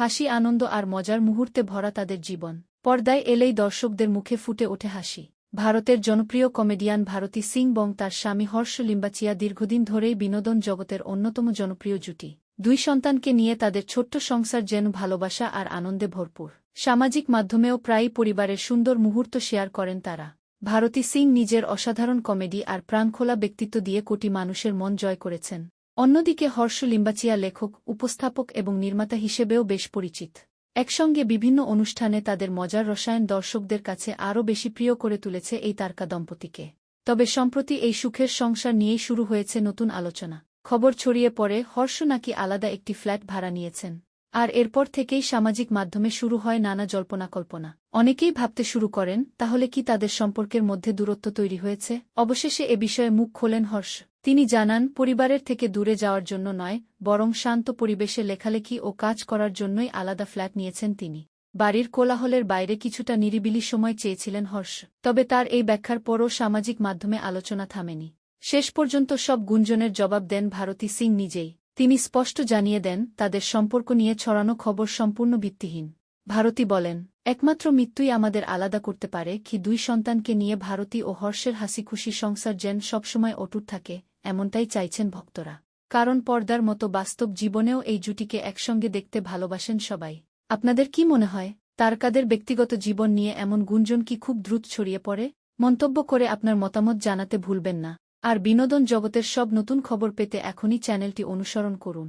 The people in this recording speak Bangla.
হাসি, আনন্দ আর মজার মুহূর্তে ভরা তাদের জীবন। পর্দায় এলেই দর্শকদের মুখে ফুটে ওঠে হাসি। ভারতের জনপ্রিয় কমেডিয়ান ভারতী সিং এবং তার স্বামী হর্ষ লিম্বাচিয়া দীর্ঘদিন ধরেই বিনোদন জগতের অন্যতম জনপ্রিয় জুটি। 2 সন্তানকে নিয়ে তাদের ছোট্ট সংসার যেন ভালোবাসা আর আনন্দে ভরপুর। সামাজিক মাধ্যমেও প্রায়ই পরিবারের সুন্দর মুহূর্ত শেয়ার করেন তারা। ভারতী সিং নিজের অসাধারণ কমেডি আর প্রাণখোলা ব্যক্তিত্ব দিয়ে কোটি মানুষের মন জয় করেছেন। অন্যদিকে হর্ষ লিম্বাচিয়া লেখক, উপস্থাপক এবং নির্মাতা হিসেবেও বেশ পরিচিত। একসঙ্গে বিভিন্ন অনুষ্ঠানে তাদের মজার রসায়ন দর্শকদের কাছে আরও বেশি প্রিয় করে তুলেছে এই তারকা দম্পতিকে। তবে সম্প্রতি এই সুখের সংসার নিয়েই শুরু হয়েছে নতুন আলোচনা। খবর ছড়িয়ে পড়ে হর্ষ নাকি আলাদা একটি ফ্ল্যাট ভাড়া নিয়েছেন। আর এরপর থেকেই সামাজিক মাধ্যমে শুরু হয় নানা জল্পনা-কল্পনা। অনেকেই ভাবতে শুরু করেন, তাহলে কি তাদের সম্পর্কের মধ্যে দূরত্ব তৈরি হয়েছে? অবশেষে এ বিষয়ে মুখ খোলেন হর্ষ। তিনি জানান, পরিবারের থেকে দূরে যাওয়ার জন্য নয়, বরং শান্ত পরিবেশে লেখালেখি ও কাজ করার জন্যই আলাদা ফ্ল্যাট নিয়েছেন তিনি। বাড়ির কোলাহলের বাইরে কিছুটা নিরিবিলি সময় চেয়েছিলেন হর্ষ। তবে তার এই ব্যাখ্যার পরও সামাজিক মাধ্যমে আলোচনা থামেনি। শেষ পর্যন্ত সব গুঞ্জনের জবাব দেন ভারতী সিং নিজেই। তিনি স্পষ্ট জানিয়ে দেন, তাদের সম্পর্ক নিয়ে ছড়ানো খবর সম্পূর্ণ ভিত্তিহীন। ভারতী বলেন, একমাত্র মৃত্যুই আমাদের আলাদা করতে পারে। 2 সন্তানকে নিয়ে ভারতী ও হর্ষের হাসিখুশি সংসার যেন সবসময় অটুট থাকে, এমনটাই চাইছেন ভক্তরা। কারণ পর্দার মতো বাস্তব জীবনেও এই জুটিকে একসঙ্গে দেখতে ভালোবাসেন সবাই। আপনাদের কি মনে হয়, তারকাদের ব্যক্তিগত জীবন নিয়ে এমন গুঞ্জন কি খুব দ্রুত ছড়িয়ে পড়ে? মন্তব্য করে আপনার মতামত জানাতে ভুলবেন না। আর বিনোদন জগতের সব নতুন খবর পেতে এখনই চ্যানেলটি অনুসরণ করুন।